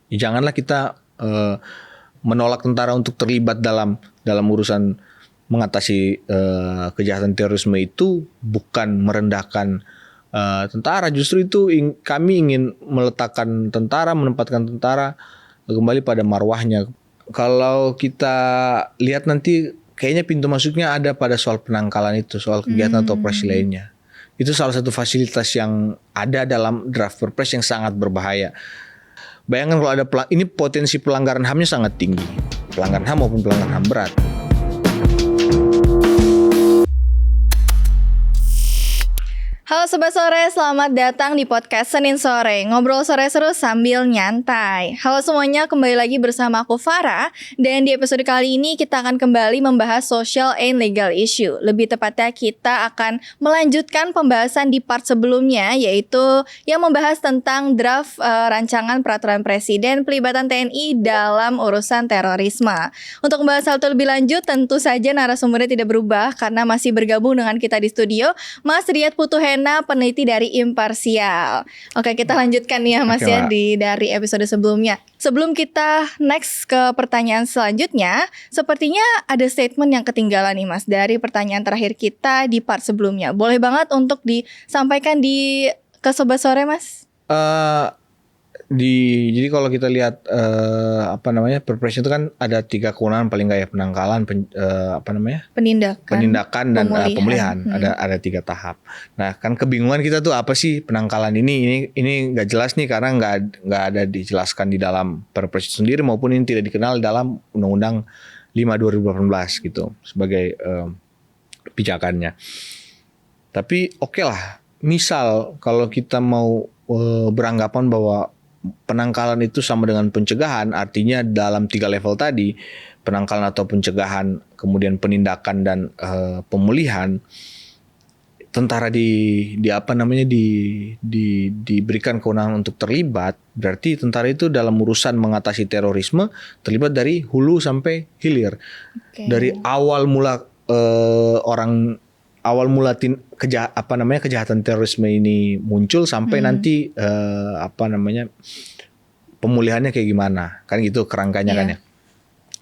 Ya, janganlah kita menolak tentara untuk terlibat dalam urusan mengatasi kejahatan terorisme itu bukan merendahkan tentara. Justru itu kami ingin meletakkan tentara, menempatkan tentara kembali pada marwahnya. Kalau kita lihat nanti kayaknya pintu masuknya ada pada soal penangkalan itu, soal kegiatan atau operasi lainnya. Itu salah satu fasilitas yang ada dalam draft Perpres yang sangat berbahaya. Bayangkan kalau ada ini potensi pelanggaran HAM-nya sangat tinggi. Pelanggaran HAM maupun pelanggaran HAM berat. Halo Sobat Sore, selamat datang di podcast Senin Sore. Ngobrol sore seru sambil nyantai. Halo semuanya, kembali lagi bersama aku Farah. Dan di episode kali ini kita akan kembali membahas social and legal issue. Lebih tepatnya kita akan melanjutkan pembahasan di part sebelumnya, yaitu yang membahas tentang draft rancangan peraturan presiden pelibatan TNI dalam urusan terorisme. Untuk membahas hal itu lebih lanjut, tentu saja narasumbernya tidak berubah karena masih bergabung dengan kita di studio, Mas Riyad Putuhena, peneliti dari Imparsial. Oke, kita lanjutkan nih ya Mas dari episode sebelumnya. Sebelum kita next ke pertanyaan selanjutnya, sepertinya ada statement yang ketinggalan nih Mas dari pertanyaan terakhir kita di part sebelumnya. Boleh banget untuk disampaikan ke Sobat Sore Mas? Jadi kalau kita lihat Perpres itu kan ada 3 kewenangan paling nggak ya, penangkalan, penindakan dan pemulihan. Ada 3 tahap. Nah kan kebingungan kita tuh apa sih penangkalan ini nggak jelas nih karena nggak ada dijelaskan di dalam Perpres itu sendiri maupun ini tidak dikenal dalam Undang-Undang 5/2018 gitu sebagai pijakannya. Tapi oke lah, misal kalau kita mau beranggapan bahwa penangkalan itu sama dengan pencegahan, artinya dalam 3 level tadi, penangkalan atau pencegahan, kemudian penindakan dan pemulihan, tentara diberikan kewenangan untuk terlibat, berarti tentara itu dalam urusan mengatasi terorisme terlibat dari hulu sampai hilir. Okay. Dari awal mula kejahatan terorisme ini muncul sampai nanti pemulihannya kayak gimana, kan gitu kerangkanya kan ya.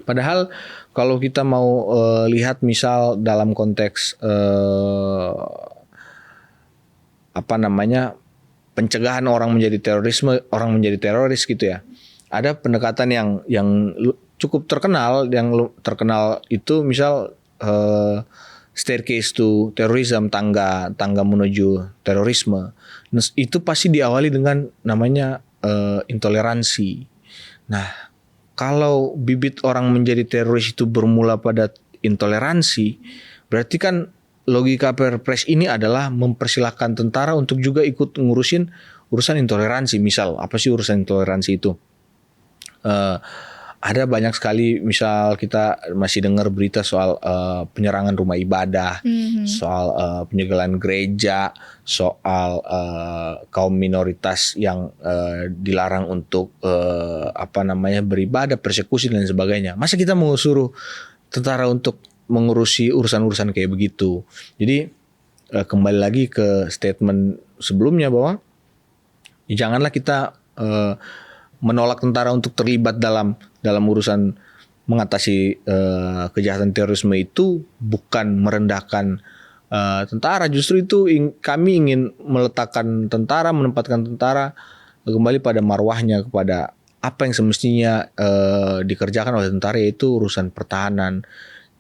Padahal kalau kita mau lihat misal dalam konteks pencegahan orang menjadi teroris gitu ya, ada pendekatan yang cukup terkenal, itu misal staircase to terrorism, tangga menuju terorisme. Nah, itu pasti diawali dengan namanya intoleransi. Nah, kalau bibit orang menjadi teroris itu bermula pada intoleransi, berarti kan logika Perpres ini adalah mempersilahkan tentara untuk juga ikut ngurusin urusan intoleransi. Misal, apa sih urusan intoleransi itu? Ada banyak sekali, misal kita masih dengar berita soal penyerangan rumah ibadah, soal penyegelan gereja, soal kaum minoritas yang dilarang untuk beribadah, persekusi dan sebagainya. Masa kita mau suruh tentara untuk mengurusi urusan-urusan kayak begitu? Jadi kembali lagi ke statement sebelumnya bahwa janganlah kita menolak tentara untuk terlibat dalam urusan mengatasi kejahatan terorisme itu bukan merendahkan tentara. Justru itu kami ingin meletakkan tentara, menempatkan tentara kembali pada marwahnya, kepada apa yang semestinya dikerjakan oleh tentara, yaitu urusan pertahanan.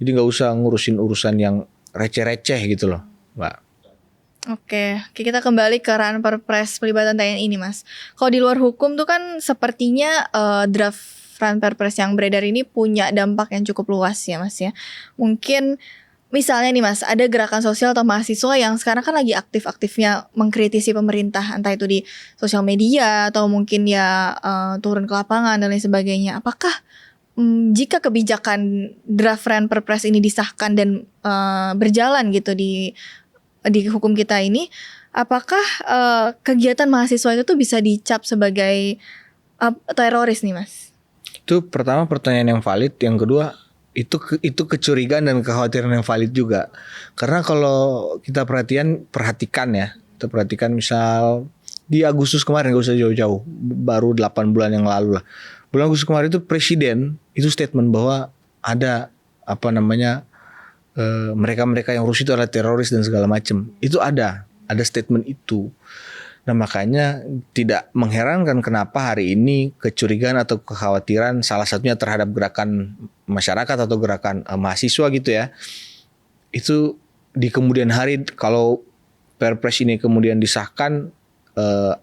Jadi nggak usah ngurusin urusan yang receh-receh gitu loh, Mbak. Oke, kita kembali ke ranah Perpres pelibatan TNI ini Mas. Kalau di luar hukum tuh kan sepertinya draft ranah Perpres yang beredar ini punya dampak yang cukup luas ya Mas ya. Mungkin misalnya nih Mas, ada gerakan sosial atau mahasiswa yang sekarang kan lagi aktif-aktifnya mengkritisi pemerintah, entah itu di sosial media atau mungkin ya turun ke lapangan dan lain sebagainya. Apakah jika kebijakan draft ranah Perpres ini disahkan dan berjalan gitu di hukum kita ini, apakah kegiatan mahasiswa itu tuh bisa dicap sebagai teroris nih Mas? Itu pertama pertanyaan yang valid, yang kedua itu kecurigaan dan kekhawatiran yang valid juga. Karena kalau kita perhatikan misal di Agustus kemarin, gak usah jauh-jauh, baru 8 bulan yang lalu lah. Bulan Agustus kemarin itu presiden itu statement bahwa ada mereka-mereka yang Rusia itu adalah teroris dan segala macam. Itu ada statement itu. Nah makanya tidak mengherankan kenapa hari ini kecurigaan atau kekhawatiran salah satunya terhadap gerakan masyarakat atau gerakan mahasiswa gitu ya. Itu di kemudian hari kalau Perpres ini kemudian disahkan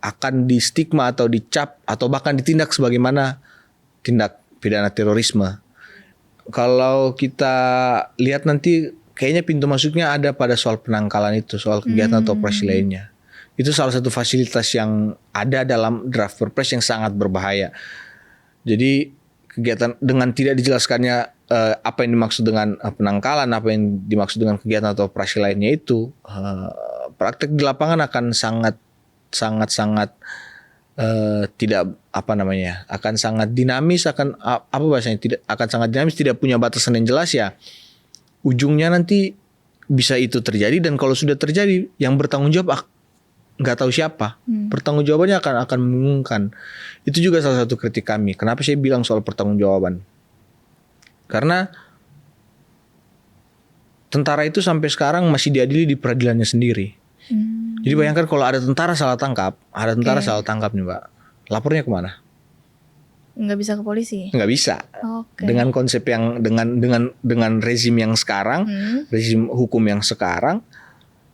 akan distigma atau dicap atau bahkan ditindak sebagaimana tindak pidana terorisme. Kalau kita lihat nanti kayaknya pintu masuknya ada pada soal penangkalan itu, soal kegiatan atau operasi lainnya. Itu salah satu fasilitas yang ada dalam draft Perpres yang sangat berbahaya. Jadi kegiatan dengan tidak dijelaskannya apa yang dimaksud dengan penangkalan, apa yang dimaksud dengan kegiatan atau operasi lainnya itu, praktek di lapangan akan sangat tidak akan sangat dinamis, akan sangat dinamis, tidak punya batasan yang jelas ya. Ujungnya nanti bisa itu terjadi, dan kalau sudah terjadi yang bertanggung jawab nggak tahu siapa. Pertanggungjawabannya akan membingungkan. Itu juga salah satu kritik kami. Kenapa saya bilang soal pertanggungjawaban? Karena tentara itu sampai sekarang masih diadili di peradilannya sendiri. Jadi bayangkan kalau ada tentara salah tangkap, nih Mbak, lapornya kemana? Nggak bisa ke polisi. Nggak bisa. Dengan konsep yang dengan rezim yang sekarang, rezim hukum yang sekarang,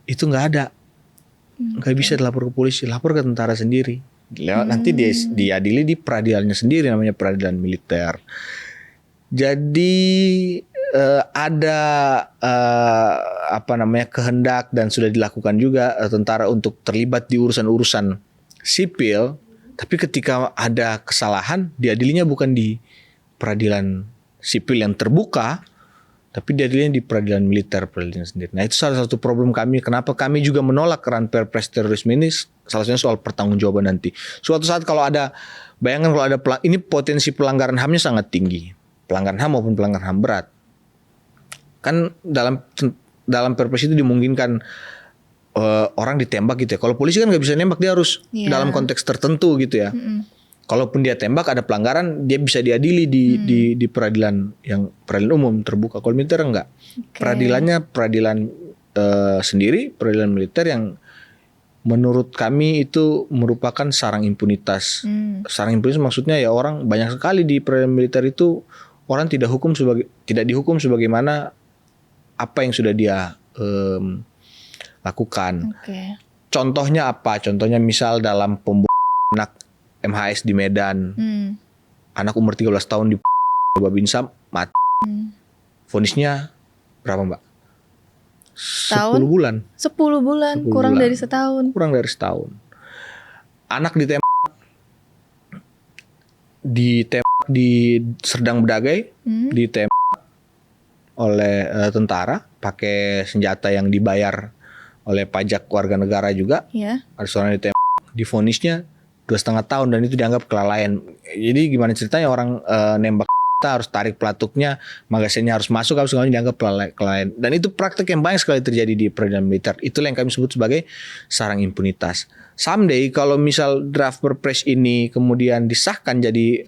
itu nggak ada. Nggak bisa dilapor ke polisi, lapor ke tentara sendiri. Nanti dia diadili di peradilannya sendiri, namanya peradilan militer. Jadi ada kehendak dan sudah dilakukan juga tentara untuk terlibat di urusan-urusan sipil, tapi ketika ada kesalahan diadilinya bukan di peradilan sipil yang terbuka, tapi diadilinya di peradilan militer, peradilan sendiri. Nah itu salah satu problem kami, kenapa kami juga menolak keran Perpres terorisme ini, salah satunya soal pertanggungjawaban nanti. Suatu saat kalau ada, bayangkan kalau ada ini potensi pelanggaran HAM-nya sangat tinggi, pelanggaran HAM maupun pelanggaran HAM berat. Kan dalam Perpres itu dimungkinkan orang ditembak gitu ya. Kalau polisi kan nggak bisa nembak, dia harus dalam konteks tertentu gitu ya. Kalaupun dia tembak ada pelanggaran, dia bisa diadili di peradilan umum terbuka. Kalau militer enggak. Peradilannya peradilan sendiri, peradilan militer yang menurut kami itu merupakan sarang impunitas. Sarang impunitas maksudnya ya orang banyak sekali di peradilan militer itu orang tidak dihukum sebagaimana apa yang sudah dia lakukan. Contohnya apa? Contohnya misal dalam pembunuhan anak MHS di Medan, anak umur 13 tahun di Babinsa mati. Vonisnya berapa Mbak? 10 bulan. 10 bulan, kurang dari setahun. Anak ditembak di Serdang Bedagai, ditembak oleh tentara pakai senjata yang dibayar oleh pajak warga negara juga. Ada seorang ditembak, divonisnya 2,5 tahun, dan itu dianggap kelalaian. Jadi gimana ceritanya orang nembak kita harus tarik pelatuknya, magasinnya harus masuk, harus dianggap kelalaian. Dan itu praktek yang banyak sekali terjadi di peradilan militer. Itulah yang kami sebut sebagai sarang impunitas. Someday kalau misal draft Perpres ini kemudian disahkan jadi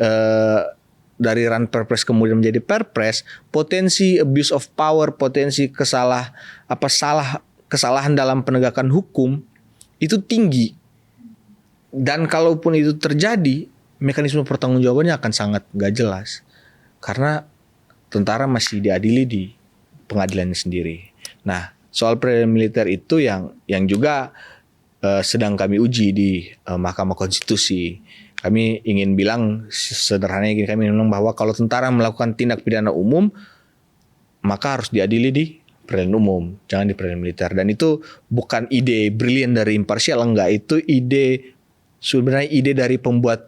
dari ran Perpres kemudian menjadi Perpres, potensi abuse of power, potensi kesalahan dalam penegakan hukum itu tinggi. Dan kalaupun itu terjadi, mekanisme pertanggungjawabannya akan sangat gak jelas. Karena tentara masih diadili di pengadilannya sendiri. Nah, soal peradilan militer itu yang juga sedang kami uji di Mahkamah Konstitusi. Kami ingin bilang sederhananya, kami ingin bilang bahwa kalau tentara melakukan tindak pidana umum, maka harus diadili di peradilan umum, jangan di peradilan militer. Dan itu bukan ide brilian dari imparsial, enggak. Itu sebenarnya ide dari pembuat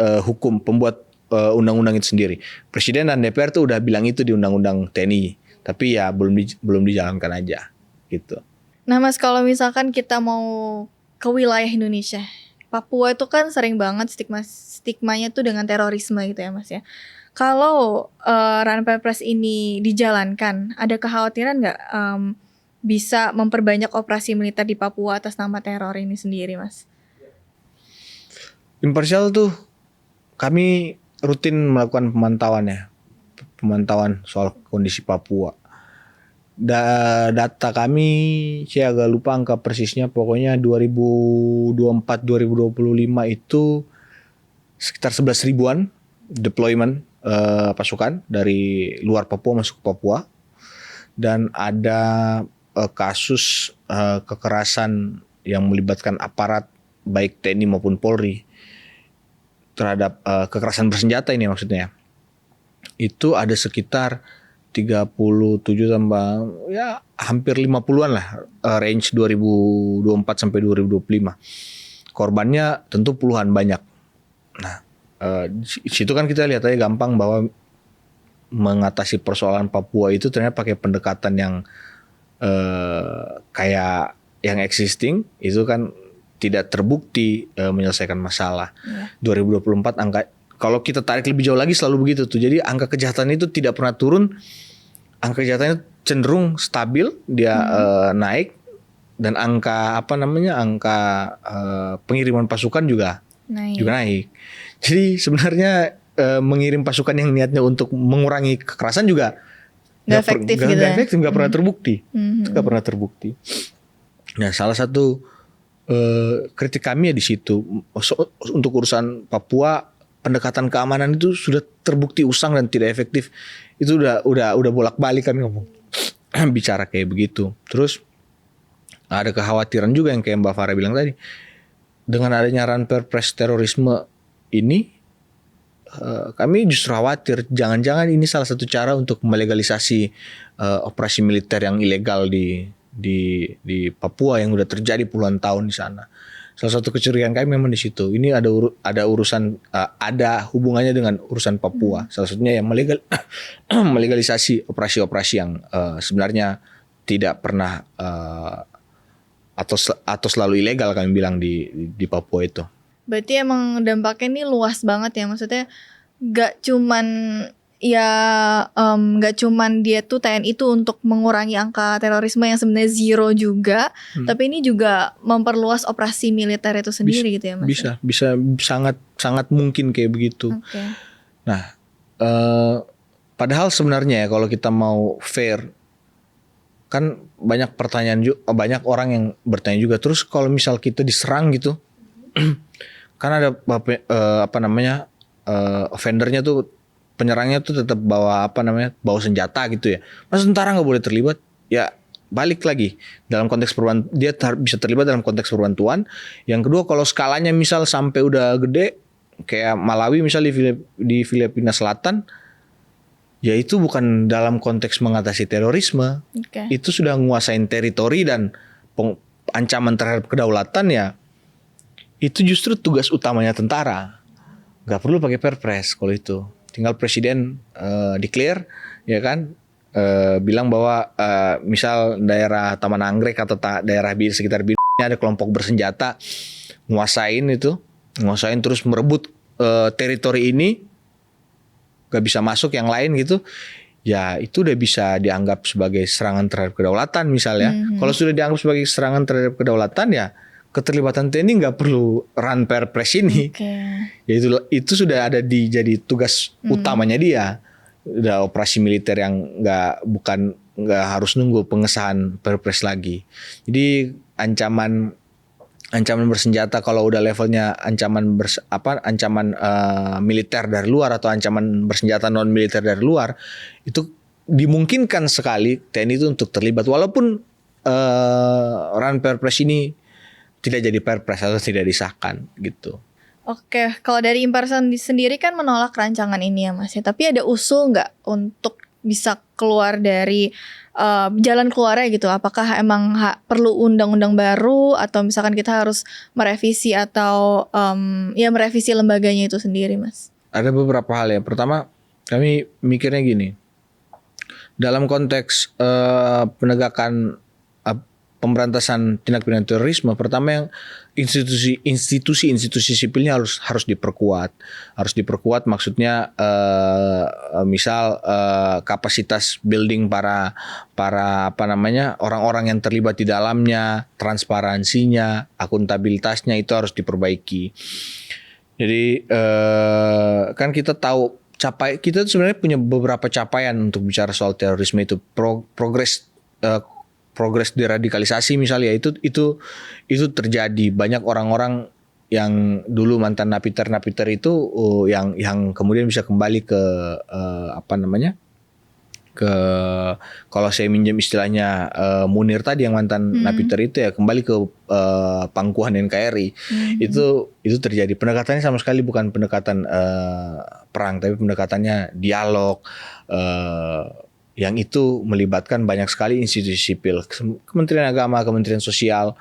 hukum, pembuat undang-undang itu sendiri. Presiden dan DPR tuh udah bilang itu di undang-undang TNI, tapi ya belum dijalankan aja gitu. Nah Mas, kalau misalkan kita mau ke wilayah Indonesia, Papua itu kan sering banget stigmanya tuh dengan terorisme gitu ya Mas ya. Kalau ran Perpres ini dijalankan, ada kekhawatiran nggak bisa memperbanyak operasi militer di Papua atas nama teror ini sendiri Mas? Imparsial tuh kami rutin melakukan pemantauan soal kondisi Papua. Data kami, saya agak lupa angka persisnya, pokoknya 2024-2025 itu sekitar 11 ribuan deployment pasukan dari luar Papua masuk ke Papua. Dan ada kasus kekerasan yang melibatkan aparat baik TNI maupun Polri terhadap kekerasan bersenjata ini maksudnya. Itu ada sekitar 37 tambah ya hampir 50-an lah, range 2024 sampai 2025. Korbannya tentu puluhan banyak. Nah, di situ kan kita lihat aja gampang bahwa mengatasi persoalan Papua itu ternyata pakai pendekatan yang kayak yang existing itu kan tidak terbukti menyelesaikan masalah. 2024 angka, kalau kita tarik lebih jauh lagi selalu begitu tuh. Jadi angka kejahatan itu tidak pernah turun. Angka kejahatannya cenderung stabil, dia naik, dan angka pengiriman pasukan juga naik. Jadi sebenarnya mengirim pasukan yang niatnya untuk mengurangi kekerasan juga nggak pernah terbukti. Nggak pernah terbukti. Nah, salah satu kritik kami ya di situ untuk urusan Papua, pendekatan keamanan itu sudah terbukti usang dan tidak efektif. Itu udah bolak-balik kami ngomong bicara kayak begitu. Terus ada kekhawatiran juga yang kayak Mbak Farah bilang tadi, dengan adanya Ranperpres terorisme ini, kami justru khawatir jangan-jangan ini salah satu cara untuk melegalisasi operasi militer yang ilegal di Papua yang udah terjadi puluhan tahun di sana. Salah satu kecurigaan kami memang di situ. Ini ada urusan, ada hubungannya dengan urusan Papua. Salah satunya yang melegalisasi operasi-operasi yang sebenarnya tidak pernah atau selalu ilegal kami bilang di Papua itu. Berarti emang dampaknya ini luas banget ya, maksudnya gak cuman dia tuh TNI itu untuk mengurangi angka terorisme yang sebenarnya zero juga, tapi ini juga memperluas operasi militer itu sendiri gitu ya Mas? Bisa sangat mungkin kayak begitu. Okay. Nah, padahal sebenarnya ya kalau kita mau fair, kan banyak banyak orang yang bertanya juga, terus kalau misal kita diserang gitu, kan ada offendernya tuh, penyerangnya tuh tetap bawa senjata gitu ya. Masa tentara nggak boleh terlibat? Ya balik lagi dalam konteks perbantuan, dia bisa terlibat dalam konteks perbantuan. Yang kedua, kalau skalanya misal sampai udah gede kayak Malawi misal di Filipina Selatan, ya itu bukan dalam konteks mengatasi terorisme. Itu sudah nguasain teritori dan ancaman terhadap kedaulatan, ya itu justru tugas utamanya tentara. Gak perlu pakai perpres kalau itu. Tinggal presiden declare, ya kan, bilang bahwa misal daerah Taman Anggrek atau daerah sekitar ada kelompok bersenjata nguasain terus merebut teritori ini, gak bisa masuk yang lain gitu, ya itu udah bisa dianggap sebagai serangan terhadap kedaulatan misalnya. Kalau sudah dianggap sebagai serangan terhadap kedaulatan, ya keterlibatan TNI nggak perlu Ranperpres ini. Ya itu sudah ada jadi tugas utamanya dia. Udah operasi militer yang nggak harus nunggu pengesahan Perpres lagi. Jadi ancaman bersenjata kalau udah levelnya ancaman militer dari luar atau ancaman bersenjata non militer dari luar, itu dimungkinkan sekali TNI itu untuk terlibat, walaupun Ranperpres ini tidak jadi perpres atau tidak disahkan gitu. Oke, kalau dari Imparsan sendiri kan menolak rancangan ini ya Mas ya. Tapi ada usul nggak untuk bisa keluar dari jalan keluarnya gitu? Apakah emang perlu undang-undang baru atau misalkan kita harus merevisi atau merevisi lembaganya itu sendiri Mas? Ada beberapa hal ya. Pertama, kami mikirnya gini. Dalam konteks penegakan pemberantasan tindak pidana terorisme, pertama yang institusi sipilnya harus diperkuat. Harus diperkuat maksudnya misal kapasitas building para orang-orang yang terlibat di dalamnya, transparansinya, akuntabilitasnya itu harus diperbaiki. Jadi kan kita tahu kita tuh sebenarnya punya beberapa capaian untuk bicara soal terorisme itu. Progres deradikalisasi misalnya itu terjadi. Banyak orang-orang yang dulu mantan napiter itu yang kemudian bisa kembali ke ke kalau saya minjem istilahnya Munir tadi yang mantan napiter itu ya kembali ke pangkuan NKRI. Itu terjadi. Pendekatannya sama sekali bukan pendekatan perang, tapi pendekatannya dialog yang itu melibatkan banyak sekali institusi sipil, Kementerian Agama, Kementerian Sosial,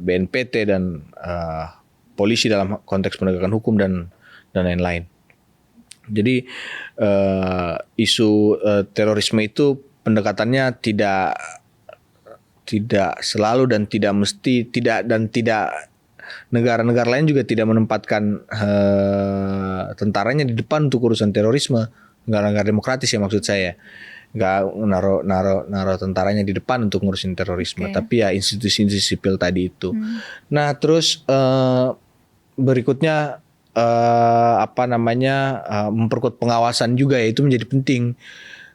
BNPT dan polisi dalam konteks penegakan hukum dan lain-lain. Jadi isu terorisme itu pendekatannya tidak selalu dan tidak mesti tidak negara-negara lain juga tidak menempatkan tentaranya di depan untuk urusan terorisme. Negara-negara demokratis ya maksud saya, nggak naruh tentaranya di depan untuk ngurusin terorisme, tapi ya institusi-institusi sipil tadi itu. Nah terus berikutnya memperkuat pengawasan juga ya, itu menjadi penting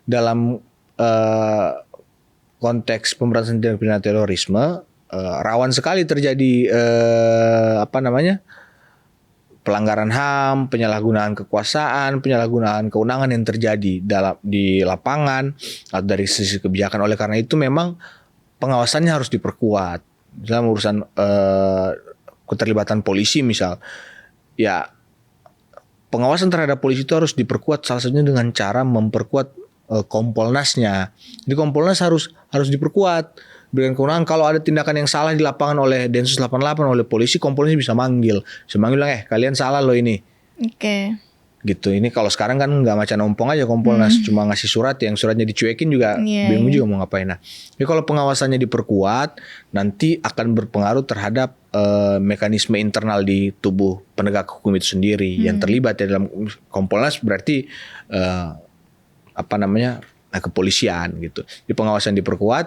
dalam konteks pemberantasan tindak pidana terorisme. Rawan sekali terjadi pelanggaran HAM, penyalahgunaan kekuasaan, penyalahgunaan kewenangan yang terjadi di lapangan atau dari sisi kebijakan. Oleh karena itu memang pengawasannya harus diperkuat dalam urusan keterlibatan polisi misal. Ya, pengawasan terhadap polisi itu harus diperkuat, salah satunya dengan cara memperkuat Kompolnasnya. Jadi Kompolnas harus diperkuat, berikan kewenangan kalau ada tindakan yang salah di lapangan oleh Densus 88 oleh polisi, Kompolnas bisa manggil kalian salah loh ini. Gitu. Ini kalau sekarang kan nggak macan ompong aja Kompolnas, cuma ngasih surat, yang suratnya dicuekin juga bingung juga mau ngapain. Nah, jadi kalau pengawasannya diperkuat, nanti akan berpengaruh terhadap mekanisme internal di tubuh penegak hukum itu sendiri yang terlibat ya dalam Kompolnas, berarti kepolisian gitu. Di pengawasan diperkuat,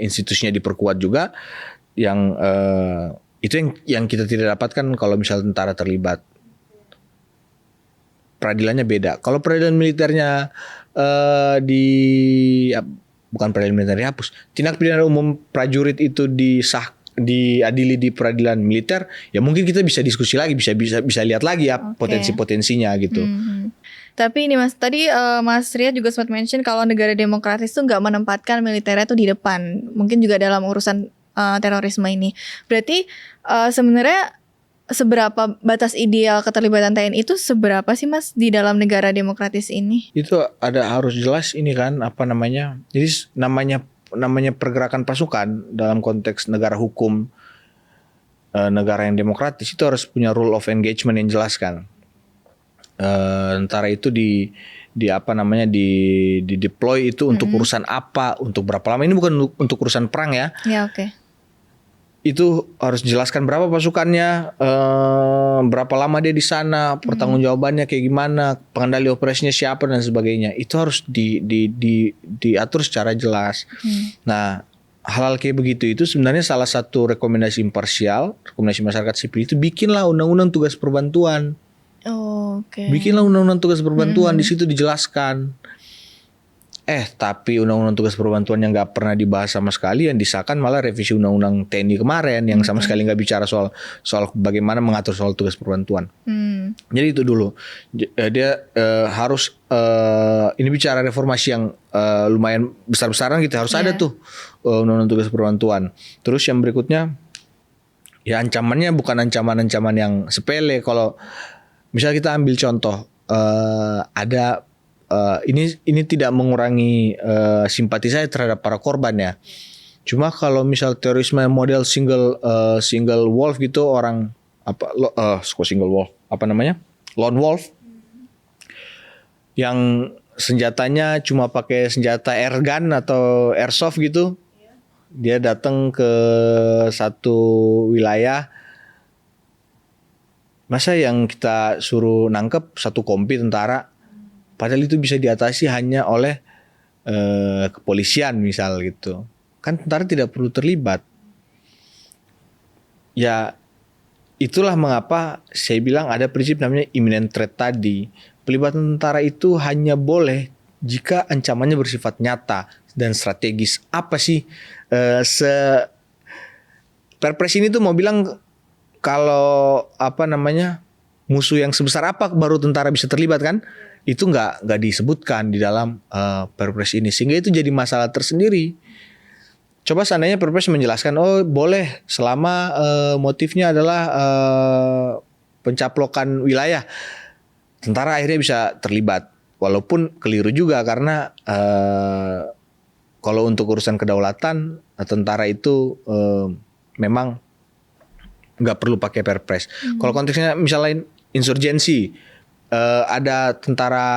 institusinya diperkuat juga, yang itu yang kita tidak dapatkan kalau misal tentara terlibat. Peradilannya beda. Kalau peradilan militernya bukan peradilan militer dihapus, tindak pidana umum prajurit itu diadili di peradilan militer, ya mungkin kita bisa diskusi lagi, bisa lihat lagi ya potensi-potensinya gitu. Tapi ini Mas, tadi Mas Riyad juga sempat mention kalau negara demokratis tuh nggak menempatkan militernya tuh di depan, mungkin juga dalam urusan terorisme ini. Berarti sebenarnya seberapa batas ideal keterlibatan TNI itu seberapa sih Mas di dalam negara demokratis ini? Itu harus jelas ini kan Jadi namanya pergerakan pasukan dalam konteks negara hukum, negara yang demokratis itu harus punya rule of engagement yang jelas kan. Tentara itu di deploy itu untuk urusan apa, untuk berapa lama. Ini bukan untuk urusan perang ya. Ya Itu harus jelaskan berapa pasukannya, berapa lama dia di sana, pertanggungjawabannya kayak gimana, pengendali operasinya siapa dan sebagainya. Itu harus diatur secara jelas. Nah, hal-hal kayak begitu itu sebenarnya salah satu rekomendasi imparsial, rekomendasi masyarakat sipil itu bikinlah undang-undang tugas perbantuan. Bikinlah undang-undang tugas perbantuan, di situ dijelaskan. Tapi undang-undang tugas perbantuan yang nggak pernah dibahas sama sekali, yang disahkan malah revisi undang-undang TNI kemarin yang sama sekali nggak bicara soal bagaimana mengatur soal tugas perbantuan. Jadi itu dulu dia harus ini bicara reformasi yang lumayan besar-besaran gitu, harus ada tuh undang-undang tugas perbantuan. Terus yang berikutnya ya ancamannya bukan ancaman-ancaman yang sepele. Kalau misal kita ambil contoh ada ini tidak mengurangi simpati saya terhadap para korban ya. Cuma kalau misal terorisme model single wolf gitu, orang single wolf lone wolf yang senjatanya cuma pakai senjata airgun atau airsoft gitu. Dia datang ke satu wilayah, masa yang kita suruh nangkep satu kompi tentara, padahal itu bisa diatasi hanya oleh kepolisian misal gitu. Kan tentara tidak perlu terlibat. ya itulah mengapa saya bilang ada prinsip namanya imminent threat tadi. Pelibatan tentara itu hanya boleh jika ancamannya bersifat nyata dan strategis. Apa sih Perpres ini tuh mau bilang kalau musuh yang sebesar apa baru tentara bisa terlibat kan? Itu nggak disebutkan di dalam Perpres ini, sehingga itu jadi masalah tersendiri. Coba seandainya Perpres menjelaskan, boleh selama motifnya adalah pencaplokan wilayah, tentara akhirnya bisa terlibat. Walaupun keliru juga karena kalau untuk urusan kedaulatan, tentara itu memang nggak perlu pakai Perpres. Kalau konteksnya misalnya insurgensi, ada tentara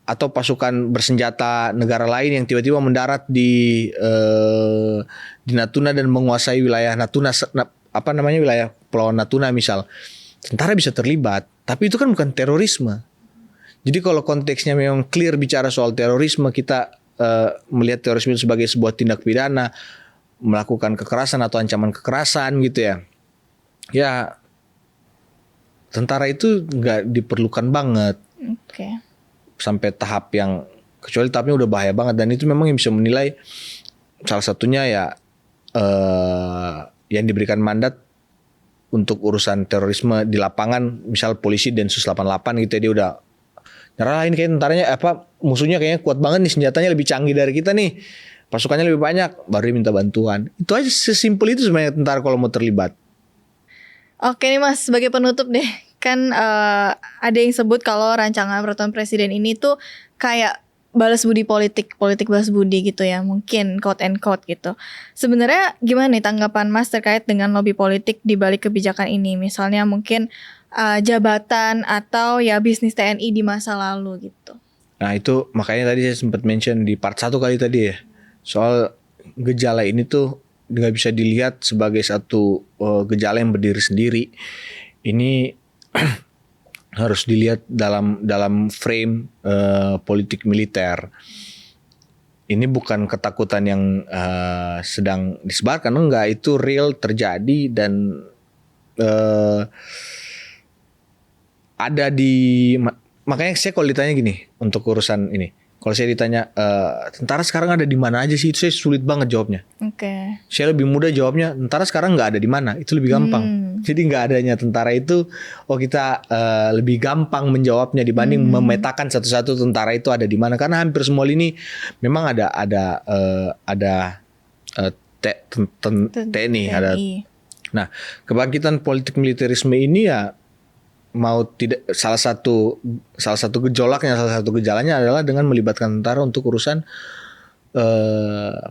atau pasukan bersenjata negara lain yang tiba-tiba mendarat di Natuna dan menguasai wilayah Natuna, wilayah Pulau Natuna misal, tentara bisa terlibat, tapi itu kan bukan terorisme. Jadi kalau konteksnya memang clear bicara soal terorisme, kita melihat terorisme sebagai sebuah tindak pidana, melakukan kekerasan atau ancaman kekerasan gitu ya. Ya, tentara itu nggak diperlukan banget. Oke. Sampai tahap yang, kecuali tahapnya udah bahaya banget, dan itu memang yang bisa menilai salah satunya ya yang diberikan mandat untuk urusan terorisme di lapangan, misal polisi Densus 88 gitu ya, dia udah nyerahin kayak tentaranya musuhnya kayaknya kuat banget nih, senjatanya lebih canggih dari kita nih, pasukannya lebih banyak, baru dia minta bantuan. Itu aja, sesimpel itu sebenarnya tentara kalau mau terlibat. Oke nih Mas, sebagai penutup deh, kan ada yang sebut kalau rancangan peraturan presiden ini tuh kayak balas budi politik balas budi gitu ya, mungkin quote and quote gitu. Sebenarnya gimana nih tanggapan Mas terkait dengan lobby politik di balik kebijakan ini? Misalnya mungkin jabatan atau ya bisnis TNI di masa lalu gitu. Nah itu makanya tadi saya sempat mention di part 1 kali tadi ya, soal gejala ini tuh nggak bisa dilihat sebagai satu gejala yang berdiri sendiri. Ini harus dilihat dalam frame politik militer. Ini bukan ketakutan yang sedang disebarkan, enggak, itu real terjadi dan ada di, makanya saya kalau ditanya gini untuk urusan ini, kalau saya ditanya tentara sekarang ada di mana aja sih, itu saya sulit banget jawabnya. Oke. Saya lebih mudah jawabnya tentara sekarang nggak ada di mana, itu lebih gampang. Jadi nggak adanya tentara itu, kita lebih gampang menjawabnya dibanding memetakan satu-satu tentara itu ada di mana, karena hampir semua lini memang ada TNI. Ada. Nah, kebangkitan politik militerisme ini ya mau tidak, salah satu gejolaknya, salah satu gejalanya adalah dengan melibatkan tentara untuk urusan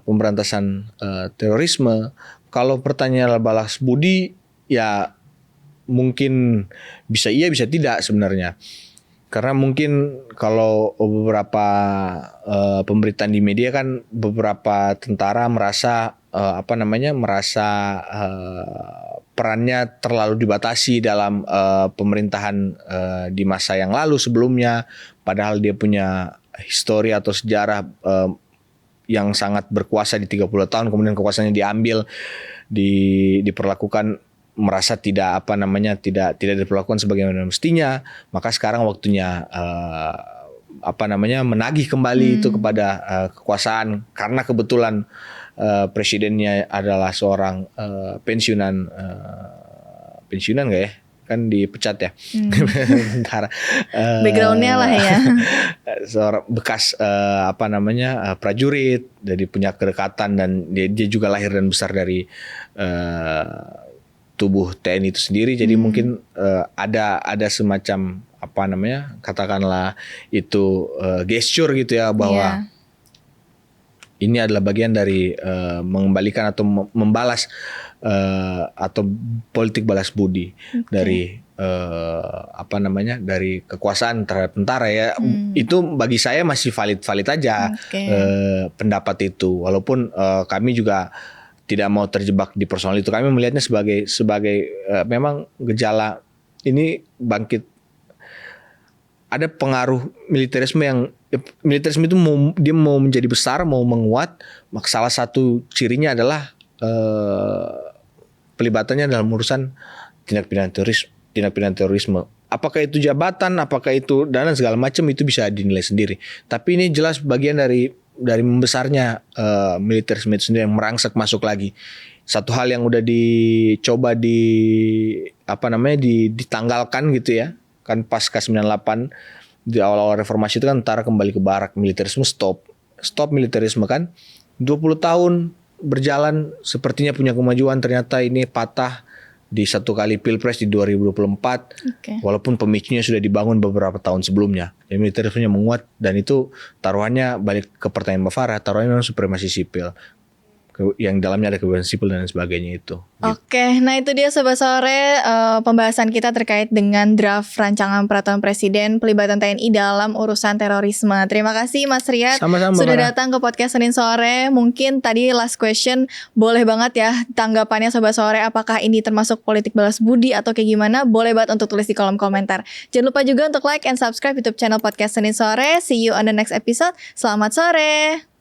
pemberantasan terorisme. Kalau pertanyaan balas budi, ya mungkin bisa iya bisa tidak sebenarnya, karena mungkin kalau beberapa pemberitaan di media kan beberapa tentara merasa perannya terlalu dibatasi dalam pemerintahan di masa yang lalu sebelumnya, padahal dia punya histori atau sejarah yang sangat berkuasa di 30 tahun, kemudian kekuasaannya diambil, diperlakukan, merasa tidak diperlakukan sebagaimana mestinya, maka sekarang waktunya menagih kembali itu kepada kekuasaan, karena kebetulan presidennya adalah seorang pensiunan nggak ya, kan dipecat ya, backgroundnya lah ya, seorang bekas prajurit, jadi punya kedekatan, dan dia juga lahir dan besar dari tubuh TNI itu sendiri. Jadi mungkin ada semacam katakanlah itu gesture gitu ya, bahwa ini adalah bagian dari mengembalikan atau membalas atau politik balas budi dari dari kekuasaan terhadap tentara ya. Itu bagi saya masih valid aja pendapat itu, walaupun kami juga tidak mau terjebak di personal itu. Kami melihatnya sebagai memang gejala ini bangkit, ada pengaruh militerisme yang itu dia mau menjadi besar, mau menguat. Salah satu cirinya adalah pelibatannya dalam urusan tindak pidana terorisme. Apakah itu jabatan, apakah itu dana segala macam, itu bisa dinilai sendiri. Tapi ini jelas bagian dari membesarnya militerisme itu sendiri yang merangsek masuk lagi. Satu hal yang udah dicoba ditanggalkan gitu ya. Kan pasca 98 di awal-awal reformasi itu kan tentara kembali ke barak, militerisme stop militerisme kan. 20 tahun berjalan sepertinya punya kemajuan, ternyata ini patah di satu kali pilpres di 2024. Walaupun pemicunya sudah dibangun beberapa tahun sebelumnya. Jadi militerismenya menguat, dan itu taruhannya balik ke pertanyaan Mbak Farah, taruhannya memang supremasi sipil. Yang dalamnya ada kebebasan sipil dan sebagainya itu. Oke, nah itu dia Sobat Sore pembahasan kita terkait dengan draft rancangan peraturan presiden pelibatan TNI dalam urusan terorisme. Terima kasih Mas Riyad sudah datang ke podcast Senin Sore. Mungkin tadi last question, boleh banget ya tanggapannya Sobat Sore, apakah ini termasuk politik balas budi atau kayak gimana? Boleh banget untuk tulis di kolom komentar. Jangan lupa juga untuk like and subscribe YouTube channel podcast Senin Sore. See you on the next episode. Selamat sore.